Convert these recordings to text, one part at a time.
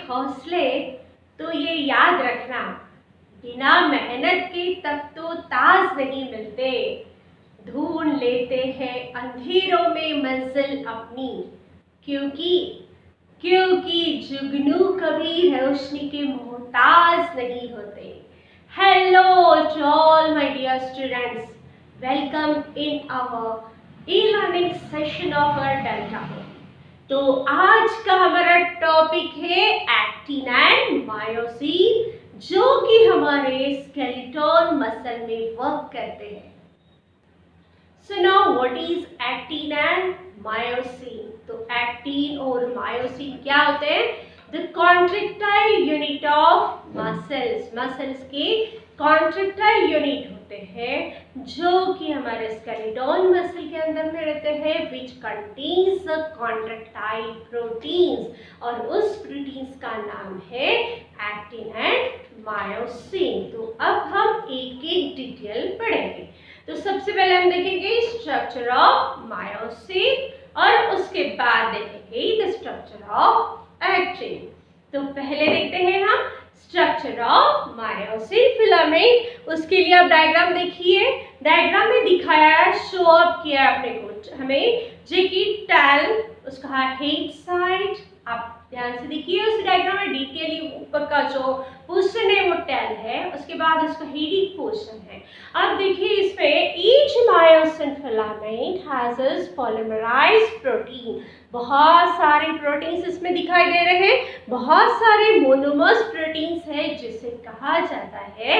हौसले, तो ये याद रखना, बिना मेहनत के तब तो ताज नहीं मिलते। ढूंढ लेते हैं अंधेरों में मंजिल अपनी, क्योंकि जुगनू कभी रोशनी के मोहताज नहीं होते। Hello to all my dear students, welcome in our e-learning session of our delta. तो आज का हमारा टॉपिक है एक्टिन एंड मायोसिन, जो कि हमारे स्केलेटन मसल में वर्क करते हैं। So now what is actin and myosin? तो एक्टिन और मायोसिन क्या होते हैं? The contractile unit of muscles, muscles के contractile unit होते हैं जो कि हमारे स्केलेटन मसल के अंदर में रहते हैं, which contains the contractile proteins, और उस प्रोटीन्स का नाम है एक्टिन एंड मायोसिन। तो अब हम एक एक डिटेल पढ़ेंगे। तो सबसे पहले हम देखेंगे स्ट्रक्चर ऑफ मायोसिन और उसके बाद देखेंगे द स्ट्रक्चर ऑफ एक्टिन। तो पहले देखते हैं हम स्ट्रक्चर ऑफ मायोसिन फिलामेंट। उसके लिए आप डायग्राम देखिए, डायग्राम में दिखाया है, शो अप किया है अपने को हमें, जो कि टेल उसका हेड साइड, आप ध्यान से देखिए उस डायग्राम में डिटेयली ऊपर का जो पोर्शन है वो टेल है, उसके बाद इसका हेडिंग पोर्शन है। अब देखिए इसमें each myosin filament has its polymerised protein, बहुत सारे प्रोटीन्स इसमें दिखाई दे रहे हैं, बहुत सारे मोनोमर्स प्रोटीन्स है जिसे कहा जाता है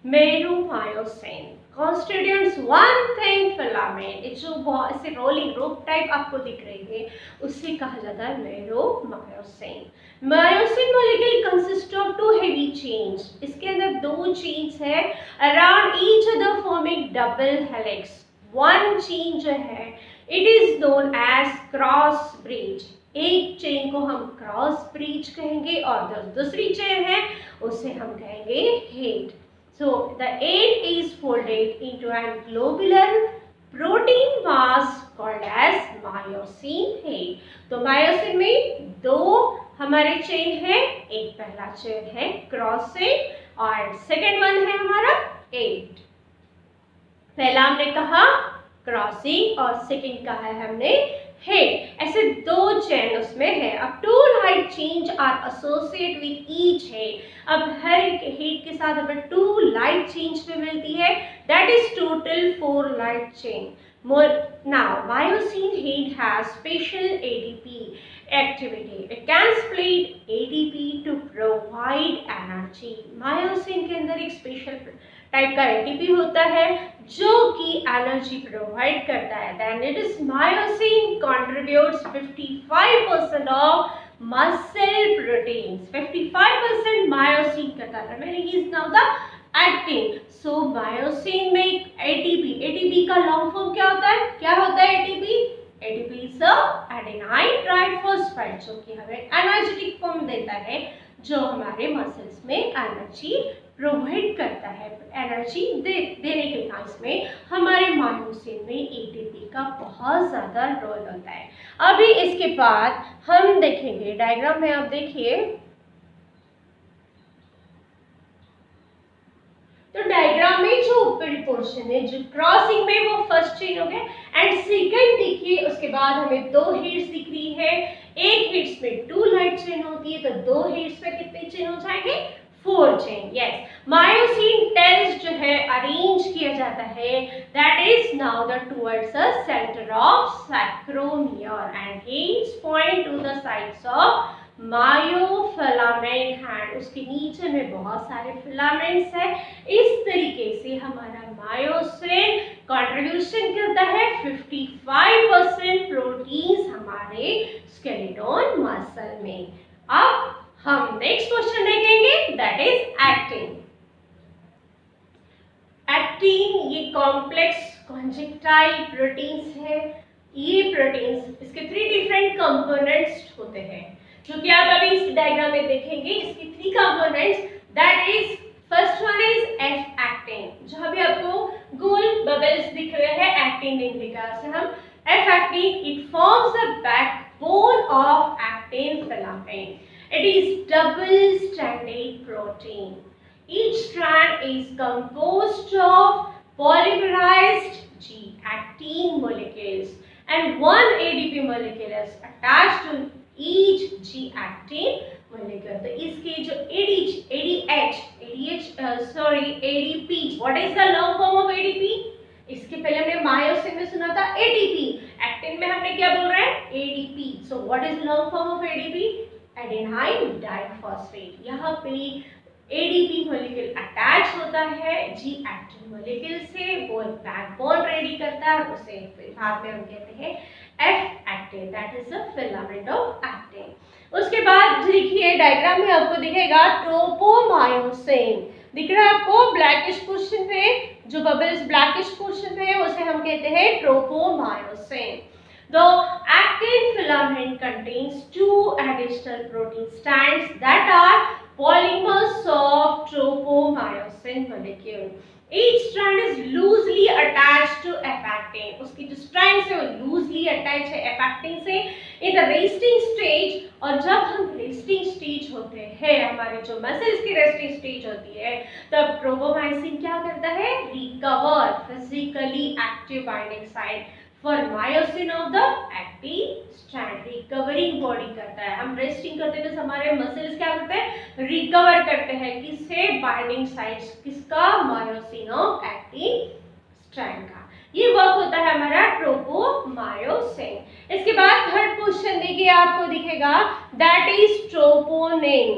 मेरोमायोसिन। constituents one thin filament, जो बहुत ऐसे रोलिंग रोप टाइप आपको दिख रही है, उससे कहा जाता है meromyosin. Myosin molecule consist of two heavy chains, इसके अंदर दो चेन्स है around each other forming double helix. One chain जो है it is known as cross bridge, एक चेन को हम क्रॉस ब्रिज कहेंगे और दूसरी चेन है उसे हम कहेंगे head. So the end is folded into a globular protein mass called as myosin head. तो मायोसिन में दो हमारे चेन है, एक पहला चेन है क्रॉस चेन और सेकंड वन है हमारा एड। पहला हमने कहा क्रॉसिंग और सेकंड कहा है हमने हेड, ऐसे दो चेन उसमें है। अब two light chains are associate with each head, अब हर एक हेड के साथ हमें टू लाइट चेन्स में मिलती है, that is total 4 light chain. Now myosin head has special ADP activity, it can split ADP to provide energy। Myosin के अंदर एक स्पेशल टाइप का एटीपी होता है जो कि एनर्जी प्रोवाइड करता है। Then it is myosin contributes 55% of muscle proteins, 55% myosin करता है, meaning is now the actin. So myosin में एटीपी का लॉन्ग फॉर्म क्या होता है? क्या होता है ATP? ATP is adenine triphosphate, जो कि हमें एनर्जेटिक फॉर्म देता है, जो हमारे मसल्स में एनर्जी प्रोवाइड करता है। एनर्जी देने के केस में हमारे मायोसिन में एटीपी का बहुत ज़्यादा रोल होता है। अभी इसके बाद हम देखेंगे डायग्राम में, आप देखिए तो डायग्राम में जो ऊपरी पोर्शन है जो क्रॉसिंग में वो फर्स्ट चेन हो गया एंड सेकंड देखिए उसके बाद हमें दो हेड्स दिख रही है, एक हेड्स में 2 लाइट चेन होती है, तो दो हेड्स में कितने चेन हो जाएंगे? 4 चेन। यस, मायोसिन टेल्स जो है अरेंज किया जाता है, that is now the towards the centre of sarcomere and heads point to the sides of myofilament hand, उसके नीचे में बहुत सारे फिलामेंट्स है। इस तरीके से हमारा मायोसिन कंट्रीब्यूशन करता है 55% प्रोटीन्स हमारे स्केलेटन मसल में। अब हम नेक्स्ट क्वेश्चन देखेंगे, दैट इज एक्टिन। एक्टिन ये कॉम्प्लेक्स कॉन्जेक्टाइल प्रोटीन्स है। ये प्रोटीन्स इसके 3 डिफरेंट कंपोनेंट्स होते हैं, जो कि आप अभी इस डायग्राम में देखेंगे। इसकी 3 components, that is first one is F actin, जहां भी आपको गोल बबल्स दिख रहे हैं एक्टिन इंडिका से हम F actin, it forms the backbone of actin filament. It is double-stranded protein. Each strand is composed of polymerized G-actin molecules and one ADP molecule is attached to each G-actin molecule. तो इसके जो ADP, what is the long form of ADP? इसके पहले हमने myosin में सुना था ATP, actin में हमने क्या बोल रहे हैं ADP. So what is long form of ADP? Adenine diphosphate. यहाँ पे ADP मॉलिक्यूल अटैच होता है जी एक्टिन मॉलिक्यूल से, वो बैकबोन रेडी करता है और उसे भाग में हम कहते हैं F actin, that is the filament of actin. उसके बाद देखिए डायग्राम में आपको दिखेगा ट्रोपोमायोसिन, दिख रहा है आपको ब्लैकिश पोर्शन में, जो बबल्स ब्लैकिश पोर्शन है उसे हम कहते हैं tropomyosin. The actin filament contains two additional protein strands that are polymers of tropomyosin molecule. Each strand is loosely attached to F actin. उसकी जो strands है वो loosely attached है F actin से in the resting stage. और जब हम resting stage होते हैं, हमारे जो muscles की resting stage होती है, तब tropomyosin क्या करता है? Recover physically active binding site for myosin of the actin strand. Recovering body करता है. हम रेस्टिंग करते हैं तो हमारे मसल्स क्या करते हैं? रिकवर करते हैं. किससे? बाइंडिंग साइट्स किसका? मायोसिन ऑफ एक्टिन स्ट्रैंड का. ये वर्क होता है हमारा ट्रोपोमायोसिन. इसके बाद थर्ड क्वेश्चन देखिए आपको दिखेगा, दैट इज ट्रोपोनिन.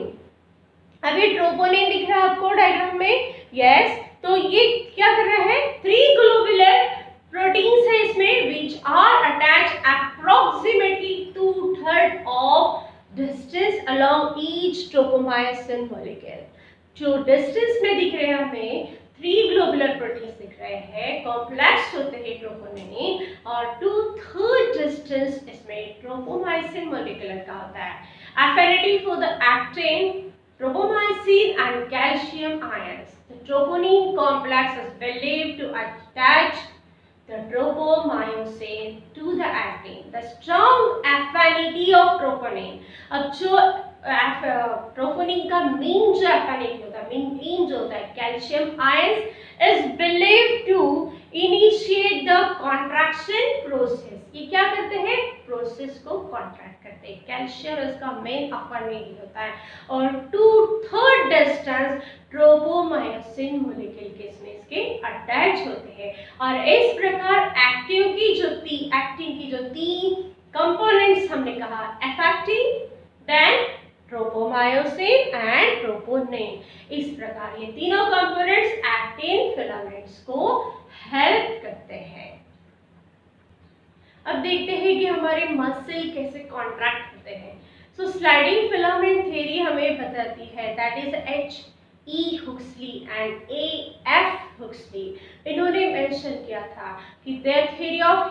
अभी ट्रोपोनिन दिख रहा है आपको डायग्राम में? यस. तो ये क्या कर रहा है? 3 ग्लोबुलर प्रोटीन्स है इसमें which are attached approximately 2/3 of distance along each tropomyosin molecule. जो डिस्टेंस में दिख रहे हैं हमें 3 ग्लोबुलर प्रोटीन्स दिख रहे हैं, कॉम्प्लेक्स होते हैं ट्रोपोनिन, और 2/3 डिस्टेंस इसमें ट्रोपोमायोसिन मोलिकुलर का होता है. Affinity for the actin, tropomyosin and calcium ions. The troponin complex is believed to attach the tropomyosin to the actin. The strong affinity of troponin. अब जो ट्रोपोनिन का मेन जो affinity होता है, मेन जो होता है calcium ions is believed to initiate the contraction process. ये क्या करते हैं? प्रोसेस को कॉन्ट्रैक्ट करते हैं. कैल्शियम इसका मेन अफिनिटी होता है और 2/3 डिस्टेंस ट्रोपोमायोसिन मॉलिक्यूल के इसके अटैच होते हैं. और इस प्रकार एक्टिन की जो 3 कंपोनेंट्स हमने कहा, F actin, then tropomyosin and troponin, इस प्रकार ये तीनों कंपोनेंट्स एक्टिन फिलामेंट्स को हेल्प करते हैं. अब देखते हैं कि हमारे मसल कैसे कॉन्ट्रैक्ट होते हैं. सो स्लाइडिंग फिलामेंट थ्योरी हमें बताती है, that is H.E. Huxley and A.F. Huxley. इन्होंने मेंशन किया था कि देयर थ्योरी ऑफ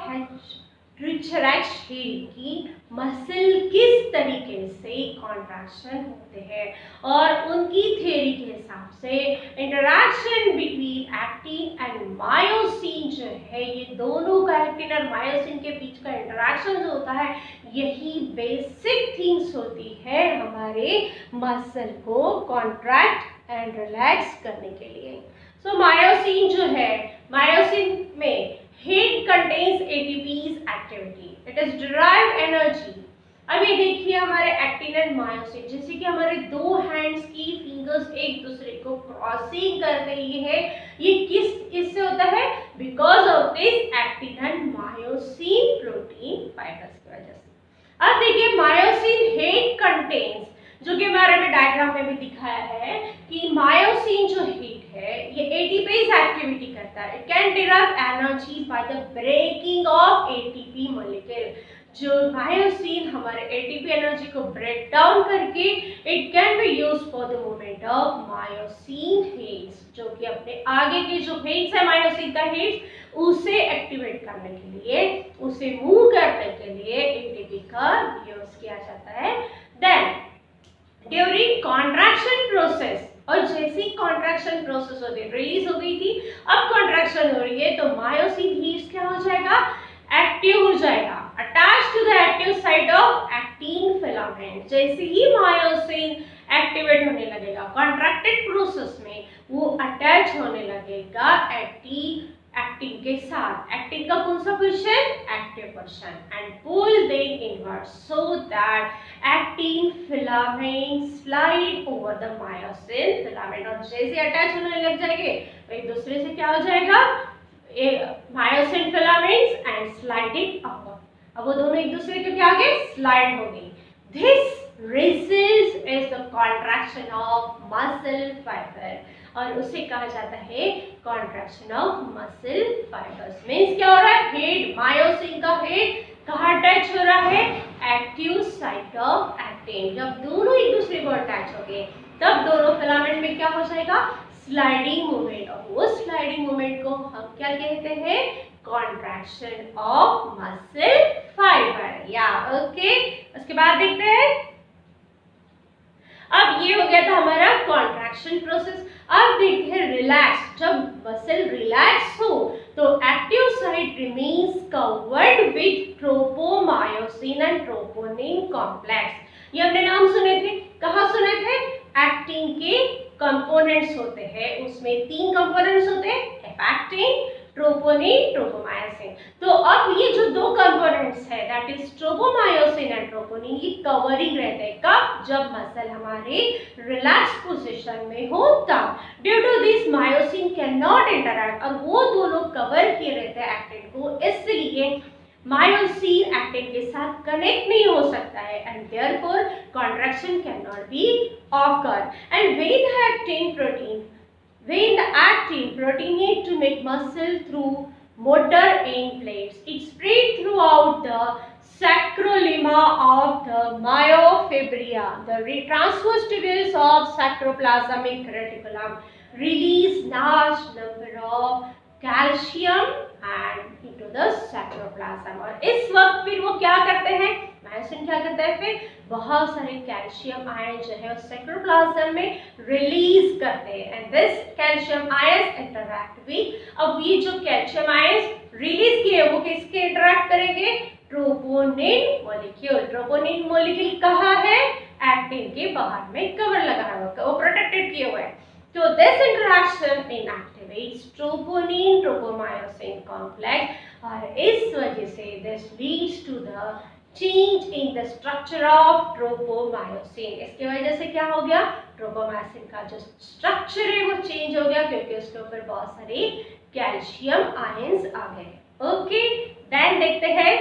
रिचरेक्स की मसल किस तरीके से कॉन्ट्रैक्शन होते हैं, और उनकी थ्योरी के हिसाब से interaction between actin and myosin जो है, ये दोनों का एक्टिन और मायोसिन के बीच का इंटरैक्शन जो होता है, यही बेसिक थिंग्स होती है हमारे मसल को कॉन्ट्रैक्ट एंड रिलैक्स करने के लिए. सो मायोसिन जो है, मायोसिन में heat contains ATP's activity. It is derived energy. अभी देखिए हमारे एक्टिन एंड मायोसिन, जैसे कि हमारे 2 हैंड्स की फिंगर्स एक दूसरे को क्रॉसिंग कर रही है, ये किससे होता है? Because of this actin and myosin protein fibres की वजह से. अब देखिए मायोसिन हेट कंटेन्स, जो कि हमारे में डायग्राम में भी दिखाया है कि मायोसिन जो हीट है ये एटीपीज एक्टिविटी करता है. It can derive energy by the breaking of ATP molecule. जो मायोसिन हमारे एटीपी एनर्जी को ब्रेक डाउन करके it can be used for the movement of myosin heads, जो कि अपने आगे के जो हेड्स है मायोसिन का हेड्स, उसे एक्टिवेट करने के लिए, उसे मूव करने के लिए एटीपी का यूज किया जाता है. देन ड्यूरिंग कॉन्ट्रैक्शन प्रोसेस, और जैसी कॉन्ट्रैक्शन प्रोसेस होती है, रिलीज हो गई थी, अब कॉन्ट्रैक्शन हो रही है, तो मायोसिन हीट्स क्या हो जाएगा? एक्टिव हो जाएगा, attach to the active site of actin filament जैसे ही मायोसिन एक्टिवेट होने लगेगा कॉन्ट्रैक्टेड प्रोसेस में, वो अटैच होने लगेगा एक्टिन के साथ। एक्टिन का कौन सा position? Active position, and pull them inward so that actin filament slide over the myosin filament. और जैसे अटैच होने लग जाएंगे तो एक दूसरे से क्या हो जाएगा, myosin filaments and sliding upward. अब वो दोनों एक दूसरे के आगे स्लाइड हो गई। This results is the contraction of muscle fibre, और उसे कहा जाता है contraction of muscle fibres. Means क्या हो रहा है, हेड मायोसिन का हेड कहाँ अटैच हो रहा है, एक्टिव साइट ऑफ एक्टिन। जब दोनों एक दूसरे को अटैच हो गए तब दोनों फिलामेंट में क्या हो जाएगा, स्लाइडिंग मूवमेंट। और वो स्लाइडिंग मूवमेंट को हम क्या कहते हैं, कॉन्ट्रैक्शन ऑफ मसल फाइबर। या ओके, उसके बाद देखते हैं। अब ये हो गया था हमारा कॉन्ट्रैक्शन प्रोसेस। अब देखते हैं रिलैक्स। जब मसल रिलैक्स हो तो active site remains covered with tropomyosin and troponin complex. ये हमने नाम सुने थे, कहाँ सुने थे, एक्टिन के कंपोनेंट्स होते हैं, उसमें 3 कंपोनेंट्स होते हैं, एफेक्टिन, ट्रोपोनिन, ट्रोपोमायोसिन। तो अब ये जो 2 कंपोनेंट्स है that is tropomyosin and troponin, ये कवरिंग रहते हैं कब, जब मसल हमारे रिलैक्स पोजीशन में हो तब। Due to this myosin can not interact, और वो दोनों कवर किए रहते हैं एक्टिन को, इसलिए मायोसिन एक्टिन के साथ कनेक्ट नहीं हो सकता है, and therefore contraction can not be occur. And when the actin protein to make muscle through motor end plates, it spread throughout the sacrolemma of the myofibria. The transverse tubules of sacroplasmic reticulum release large number of calcium and into the sacroplasm। और इस वक्त फिर वो क्या करते हैं, myosin क्या करता है, फिर बहुत सारे कैल्शियम आयन जो है सैक्रोप्लाज्म में रिलीज करते हैं, and this calcium ions interact with. अब ये जो कैल्शियम आयंस रिलीज किए वो किसके इंटरैक्ट करेंगे, ट्रोपोनिन मॉलिक्यूल। ट्रोपोनिन मॉलिक्यूल कहाँ है, एक्टिन के बाहर में कवर लगा हुआ, वो प्रोटेक्टेड किए हुए हैं। तो this interaction inactivates troponin tropomyosin complex, और इस वजह से this leads to the change in the structure of tropomyosin. इसकी वजह से क्या हो गया, ट्रोपोमायोसिन का जो स्ट्रक्चर है वो चेंज हो गया, क्योंकि उसके ऊपर बहुत सारे कैल्शियम आयंस आ गए। ओके, देन देखते हैं।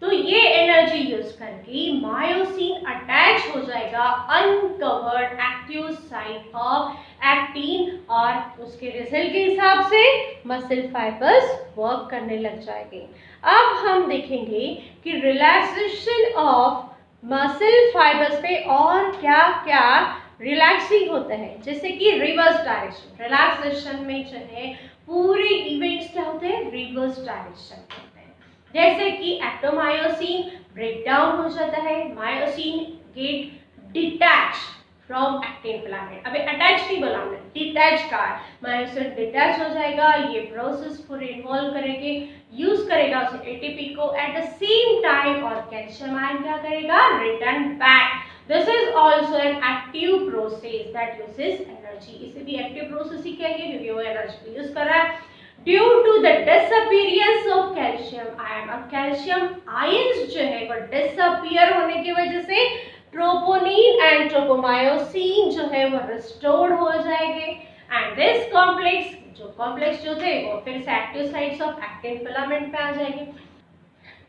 तो ये एनर्जी यूज करके मायोसिन अटैच हो जाएगा uncovered active site of actin, और उसके रिजल्ट के हिसाब से मसल फाइबर्स वर्क करने लग जाएंगे। अब हम देखेंगे कि रिलैक्सेशन ऑफ मसल फाइबर्स पे और क्या क्या रिलैक्सिंग होता है, जैसे कि रिवर्स डायरेक्शन। रिलैक्सेशन में जो है पूरे इवेंट्स क्या होते हैं, रिवर्स डायरेक्शन होते हैं। जैसे कि एक्टोमायोसिन ब्रेक डाउन हो जाता है, myosin get detach from actin filament. अभी अटैच नहीं बोला हमने, डिटैच का मायोसिन डिटैच हो जाएगा। ये प्रोसेस पूरे इन्वॉल्व करेंगे, यूज करेगा उस एटीपी को एट द सेम टाइम, और कैल्शियम आयन क्या करेगा, return back. This is also an active process that uses energy. इसे भी एक्टिव प्रोसेस ही कहेंगे क्योंकि वो एनर्जी यूज कर रहा है। Due to the disappearance of calcium ion, और कैल्शियम आयंस जो है वो डिसअपीयर होने की वजह से ट्रोपोनिन एंड ट्रोपोमायोसिन जो है वो रिस्टोर्ड हो जाएंगे, एंड दिस कॉम्प्लेक्स जो थे वो फिर से active sites of actin filament पे आ जाएंगे।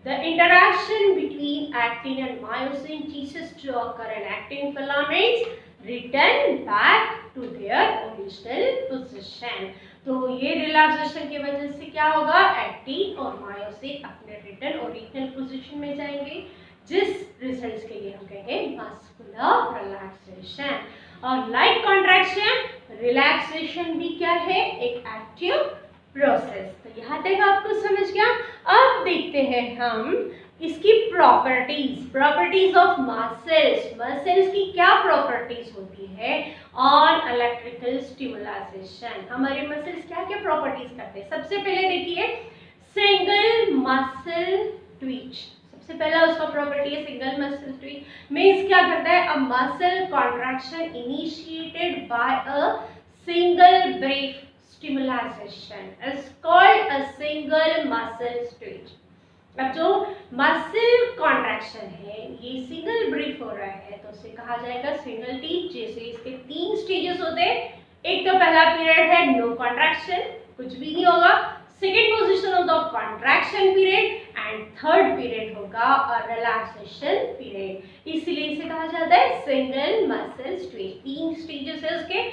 The interaction between actin and myosin ceases to occur and actin filaments return back to their original position। तो ये रिलैक्सेशन की वजह से क्या होगा, एक्टिन और मायोसिन अपने रिटर्न ओरिजिनल पोजीशन में जाएंगे, जिस रिजल्ट्स के लिए हम कहेंगे मस्कुलर रिलैक्सेशन। और लाइक कॉन्ट्रैक्शन रिलैक्सेशन भी क्या है, एक एक्टिव प्रोसेस। तो यहाँ तक आपको समझ गया। अब देखते हैं हम इसकी प्रॉपर्टीज ऑफ मसल्स की क्या प्रॉपर्टीज होती है ऑन इलेक्ट्रिकल स्टिमुलेशन। हमारे मसल्स क्या क्या प्रॉपर्टीज करते हैं। सबसे पहले देखिए सिंगल मसल ट्विच। सबसे पहला उसका प्रॉपर्टी है सिंगल मसल ट्विच, मीन्स क्या करता है, a muscle contraction initiated by a single brief stimulisation is called a single muscle twitch. अब जो मसल कॉन्ट्रैक्शन है ये सिंगल ब्रीफ हो रहा है तो उसे कहा जाएगा सिंगल ट्विच। जैसे इसके 3 स्टेजेस होते हैं, एक तो पहला पीरियड है नो कॉन्ट्रैक्शन, कुछ भी नहीं होगा, सेकेंड पोजिशन होगा contraction period and third period होगा रिलैक्सेशन पीरियड, इसलिए इसे कहा जाता है सिंगल मसल ट्विच। 3 स्टेजेस है उसके,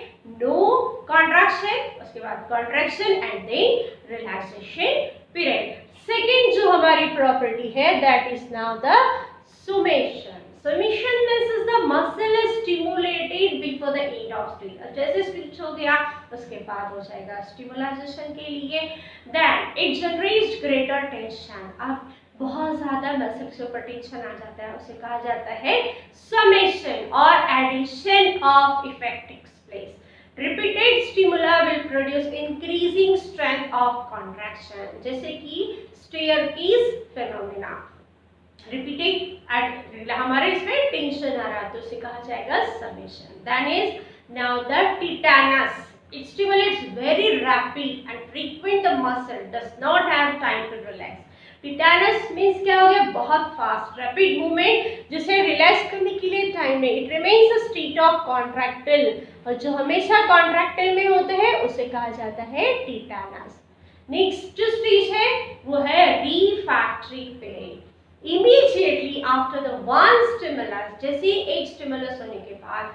नो कॉन्ट्रैक्शन, उसके बाद contraction and then relaxation period. Second जो हमारी प्रॉपर्टी है that is now the summation. Summation means is the muscle is stimulated before the end of speech। जैसे स्पीच हो गया उसके बाद हो जाएगा स्टिमुलाइजेशन के लिए, then it generates greater tension। अब बहुत ज्यादा मसल्स के ऊपर टेंशन आ जाता है, उसे कहा जाता है summation और addition of effect takes place। Repeated stimuli will produce increasing strength of contraction, जैसे कि staircase phenomena। रिपीटेड हमारे इसमें टेंशन आ रहा है तो उसे कहा जाएगा summation. Then is now the tetanus, it stimulates very rapid and frequent the muscle does not have time to relax. Tetanus means क्या हो गया, बहुत फास्ट रैपिड मूवमेंट जिसे रिलैक्स करने के लिए टाइम नहीं, it remains a state of contractile, और जो हमेशा कॉन्ट्रैक्टाइल में होते हैं उसे कहा जाता है टिटानस। नेक्स्ट जो स्टेज है वो है रिफैक्टरी period. Immediately after the one stimulus, जैसे एक स्टिमुलस होने के बाद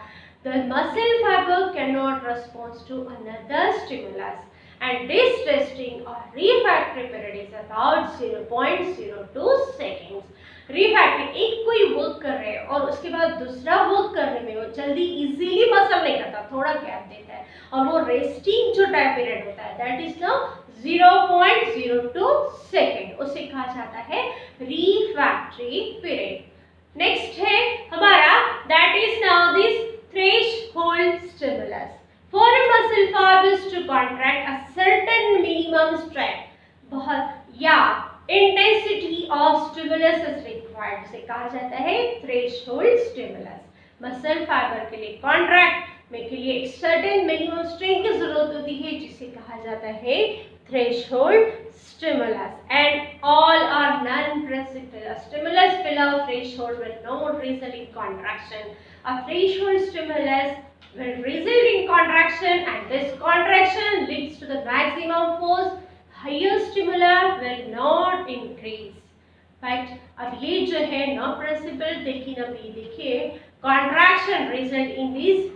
the muscle fiber cannot respond to another stimulus and this resting or refractory period is about 0.02 seconds। रिफैक्टरी एक कोई वर्क कर रहे हैं और उसके बाद दूसरा वर्क करने में वो जल्दी इजीली मसल नहीं करता, थोड़ा गैप देता है और वो रेस्टिंग जो टाइम पीरियड होता है दैट इज नाउ 0.02 सेकेंड, उसे कहा जाता है रिफैक्टरी पीरियड। नेक्स्ट है हमारा that is now this threshold stimulus. For a muscle fibers to contract a certain minimum strength, बहुत या intensity of stimulus is required, जिसे कहा जाता है threshold stimulus। मसल फाइबर के लिए कॉन्ट्रैक्ट में के लिए एक सर्टेन मिनिमम स्ट्रेंथ की जरूरत होती है जिसे कहा जाता है threshold stimulus, and all are non-precipitate stimulus below threshold will not result in contraction। A threshold stimulus will result in contraction and this contraction leads to the maximum force, higher stimuli will not increase। Right? अब ये जो है non precipitate, लेकिन अभी देखिए contraction result in this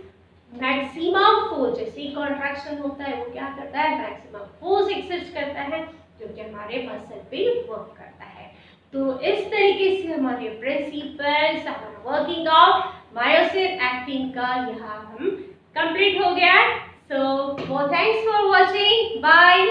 maximum force, जैसे ही contraction होता है वो क्या करता है, मैक्सिमम फोर्स एक्सर्ट करता है जो कि हमारे मसल पे वर्क करता है। तो इस तरीके से हमारे प्रिंसिपल्स, हमारा वर्किंग ऑफ मायोसिन एक्टिन का यहाँ हम कंप्लीट हो गया। So thanks for watching, bye.